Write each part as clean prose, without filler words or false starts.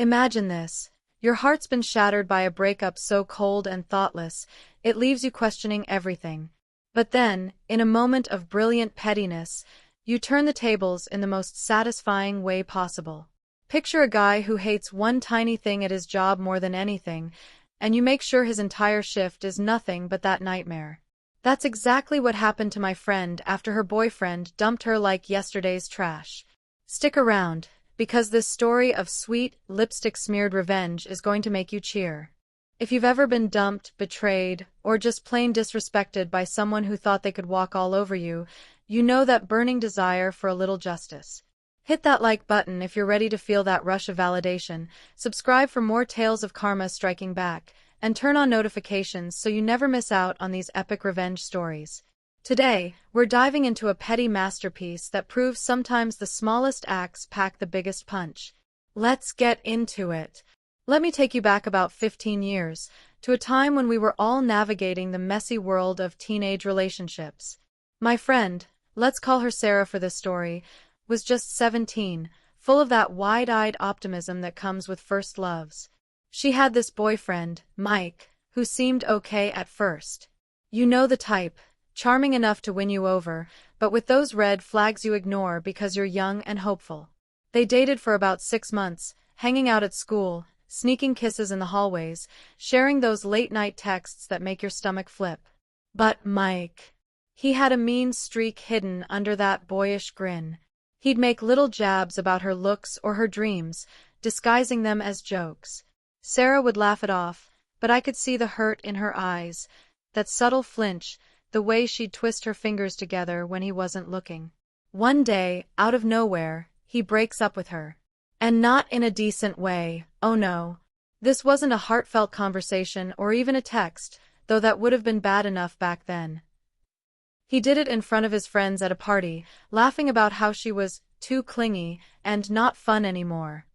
Imagine this. Your heart's been shattered by a breakup so cold and thoughtless, it leaves you questioning everything. But then, in a moment of brilliant pettiness, you turn the tables in the most satisfying way possible. Picture a guy who hates one tiny thing at his job more than anything, and you make sure his entire shift is nothing but that nightmare. That's exactly what happened to my friend after her boyfriend dumped her like yesterday's trash. Stick around, because this story of sweet, lipstick-smeared revenge is going to make you cheer. If you've ever been dumped, betrayed, or just plain disrespected by someone who thought they could walk all over you, you know that burning desire for a little justice. Hit that like button if you're ready to feel that rush of validation, subscribe for more tales of karma striking back, and turn on notifications so you never miss out on these epic revenge stories. Today, we're diving into a petty masterpiece that proves sometimes the smallest acts pack the biggest punch. Let's get into it. Let me take you back about 15 years, to a time when we were all navigating the messy world of teenage relationships. My friend, let's call her Sarah for this story, was just 17, full of that wide-eyed optimism that comes with first loves. She had this boyfriend, Mike, who seemed okay at first. You know the type, charming enough to win you over, but with those red flags you ignore because you're young and hopeful. They dated for about 6 months, hanging out at school, sneaking kisses in the hallways, sharing those late-night texts that make your stomach flip. But Mike, he had a mean streak hidden under that boyish grin. He'd make little jabs about her looks or her dreams, disguising them as jokes. Sarah would laugh it off, but I could see the hurt in her eyes, that subtle flinch, the way she'd twist her fingers together when he wasn't looking. One day, out of nowhere, he breaks up with her. And not in a decent way, oh no. This wasn't a heartfelt conversation or even a text, though that would have been bad enough back then. He did it in front of his friends at a party, laughing about how she was too clingy and not fun anymore.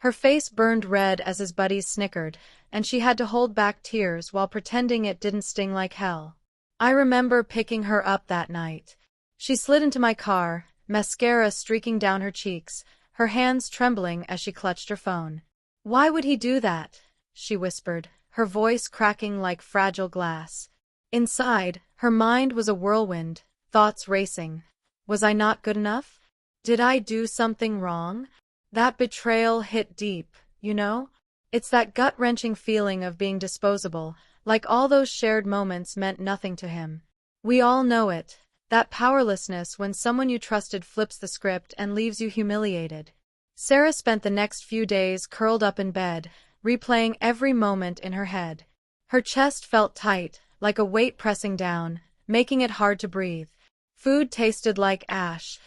Her face burned red as his buddies snickered, and she had to hold back tears while pretending it didn't sting like hell. I remember picking her up that night. She slid into my car, mascara streaking down her cheeks, her hands trembling as she clutched her phone. "Why would he do that?" she whispered, her voice cracking like fragile glass. Inside, her mind was a whirlwind, thoughts racing. Was I not good enough? Did I do something wrong? That betrayal hit deep, you know? It's that gut-wrenching feeling of being disposable, like all those shared moments meant nothing to him. We all know it, that powerlessness when someone you trusted flips the script and leaves you humiliated. Sarah spent the next few days curled up in bed, replaying every moment in her head. Her chest felt tight, like a weight pressing down, making it hard to breathe. Food tasted like ash.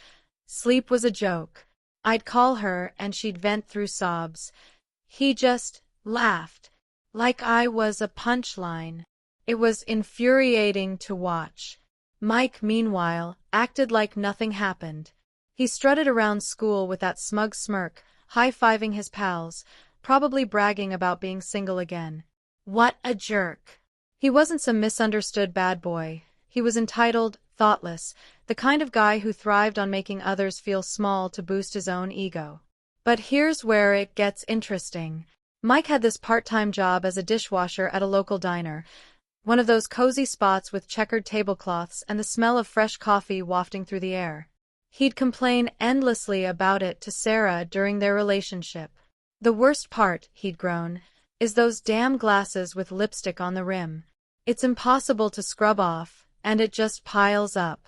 Sleep was a joke. I'd call her and she'd vent through sobs. He just laughed, like I was a punchline. It was infuriating to watch. Mike, meanwhile, acted like nothing happened. He strutted around school with that smug smirk, high-fiving his pals, probably bragging about being single again. What a jerk. He wasn't some misunderstood bad boy. He was entitled, thoughtless, the kind of guy who thrived on making others feel small to boost his own ego. But here's where it gets interesting. Mike had this part-time job as a dishwasher at a local diner, one of those cozy spots with checkered tablecloths and the smell of fresh coffee wafting through the air. He'd complain endlessly about it to Sarah during their relationship. The worst part, he'd groan, is those damn glasses with lipstick on the rim. It's impossible to scrub off, and it just piles up.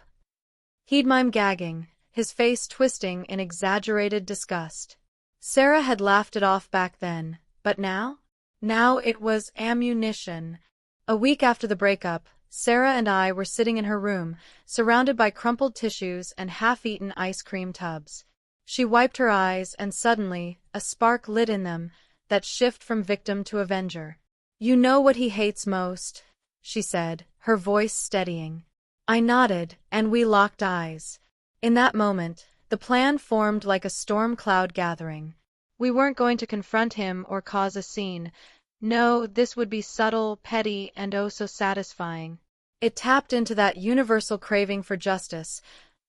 He'd mime gagging, his face twisting in exaggerated disgust. Sarah had laughed it off back then, but now? Now it was ammunition. A week after the breakup, Sarah and I were sitting in her room, surrounded by crumpled tissues and half-eaten ice cream tubs. She wiped her eyes and suddenly, a spark lit in them, that shift from victim to avenger. "You know what he hates most," she said, her voice steadying. I nodded, and we locked eyes. In that moment, the plan formed like a storm cloud gathering. We weren't going to confront him or cause a scene. No, this would be subtle, petty, and oh so satisfying. It tapped into that universal craving for justice,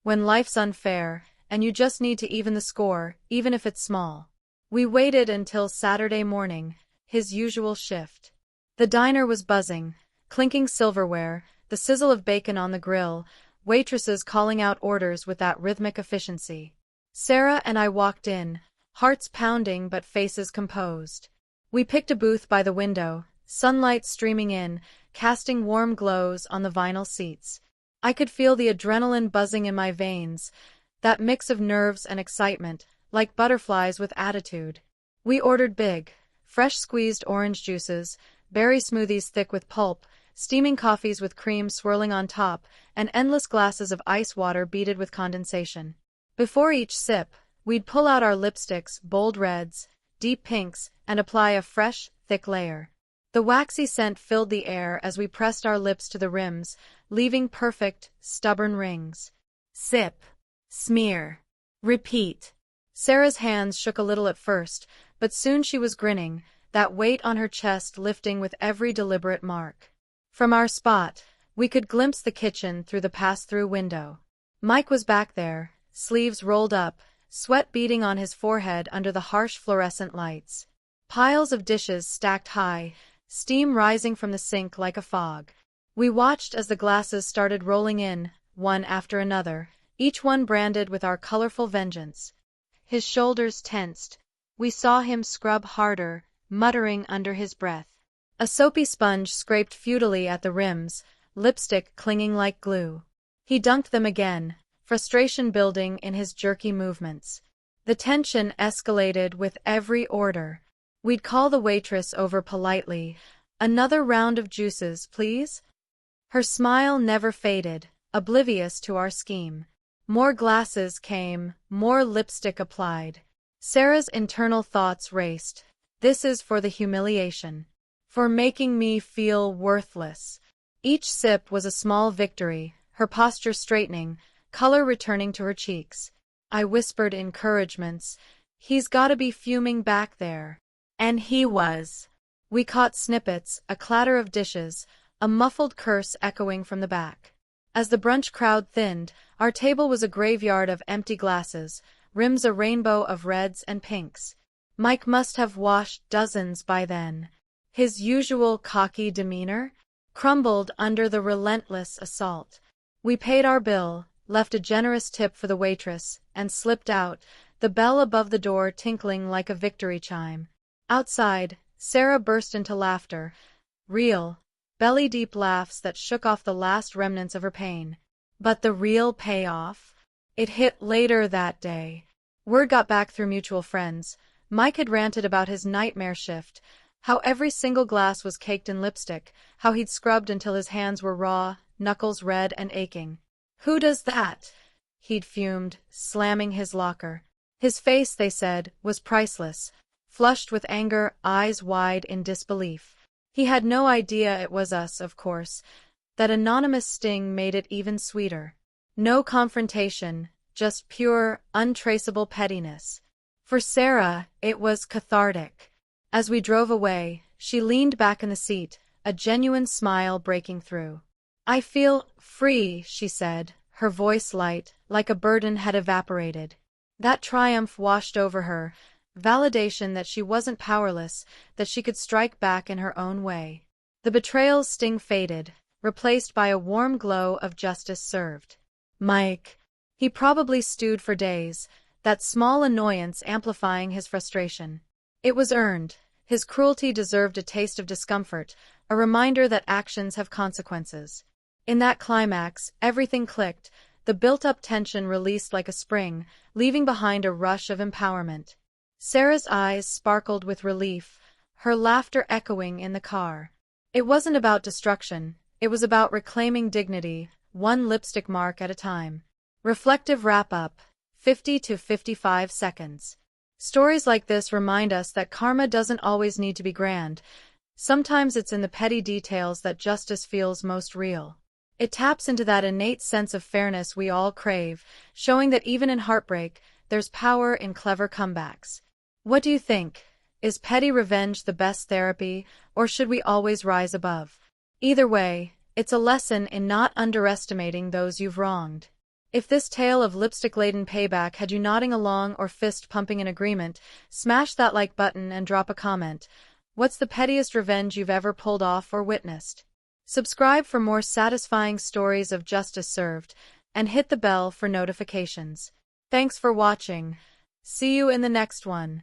when life's unfair, and you just need to even the score, even if it's small. We waited until Saturday morning, his usual shift. The diner was buzzing, clinking silverware, the sizzle of bacon on the grill, waitresses calling out orders with that rhythmic efficiency. Sarah and I walked in, hearts pounding but faces composed. We picked a booth by the window, sunlight streaming in, casting warm glows on the vinyl seats. I could feel the adrenaline buzzing in my veins, that mix of nerves and excitement, like butterflies with attitude. We ordered big, fresh squeezed orange juices, berry smoothies thick with pulp, steaming coffees with cream swirling on top, and endless glasses of ice water beaded with condensation. Before each sip, we'd pull out our lipsticks, bold reds, deep pinks, and apply a fresh, thick layer. The waxy scent filled the air as we pressed our lips to the rims, leaving perfect, stubborn rings. Sip. Smear. Repeat. Sarah's hands shook a little at first, but soon she was grinning, that weight on her chest lifting with every deliberate mark. From our spot, we could glimpse the kitchen through the pass-through window. Mike was back there, sleeves rolled up, sweat beading on his forehead under the harsh fluorescent lights. Piles of dishes stacked high, steam rising from the sink like a fog. We watched as the glasses started rolling in, one after another, each one branded with our colorful vengeance. His shoulders tensed. We saw him scrub harder, muttering under his breath. A soapy sponge scraped futilely at the rims, lipstick clinging like glue. He dunked them again, frustration building in his jerky movements. The tension escalated with every order. We'd call the waitress over politely. "Another round of juices, please?" Her smile never faded, oblivious to our scheme. More glasses came, more lipstick applied. Sarah's internal thoughts raced. This is for the humiliation. For making me feel worthless. Each sip was a small victory, her posture straightening, color returning to her cheeks. I whispered encouragements. "He's gotta be fuming back there." And he was. We caught snippets, a clatter of dishes, a muffled curse echoing from the back. As the brunch crowd thinned, our table was a graveyard of empty glasses, rims a rainbow of reds and pinks. Mike must have washed dozens by then. His usual cocky demeanor crumbled under the relentless assault. We paid our bill, left a generous tip for the waitress, and slipped out, the bell above the door tinkling like a victory chime. Outside, Sarah burst into laughter. Real, belly-deep laughs that shook off the last remnants of her pain. But the real payoff? It hit later that day. Word got back through mutual friends. Mike had ranted about his nightmare shift, how every single glass was caked in lipstick, how he'd scrubbed until his hands were raw, knuckles red and aching. "Who does that?" he'd fumed, slamming his locker. His face, they said, was priceless. Flushed with anger, eyes wide in disbelief. He had no idea it was us, of course. That anonymous sting made it even sweeter. No confrontation, just pure, untraceable pettiness. For Sarah, it was cathartic. As we drove away, she leaned back in the seat, a genuine smile breaking through. "I feel free," she said, her voice light, like a burden had evaporated. That triumph washed over her, validation that she wasn't powerless, that she could strike back in her own way. The betrayal's sting faded, replaced by a warm glow of justice served. Mike. He probably stewed for days, that small annoyance amplifying his frustration. It was earned. His cruelty deserved a taste of discomfort, a reminder that actions have consequences. In that climax, everything clicked, the built-up tension released like a spring, leaving behind a rush of empowerment. Sarah's eyes sparkled with relief, her laughter echoing in the car. It wasn't about destruction, it was about reclaiming dignity, one lipstick mark at a time. Reflective wrap-up, 50 to 55 seconds. Stories like this remind us that karma doesn't always need to be grand. Sometimes it's in the petty details that justice feels most real. It taps into that innate sense of fairness we all crave, showing that even in heartbreak, there's power in clever comebacks. What do you think? Is petty revenge the best therapy, or should we always rise above? Either way, it's a lesson in not underestimating those you've wronged. If this tale of lipstick-laden payback had you nodding along or fist-pumping in agreement, smash that like button and drop a comment. What's the pettiest revenge you've ever pulled off or witnessed? Subscribe for more satisfying stories of justice served, and hit the bell for notifications. Thanks for watching. See you in the next one.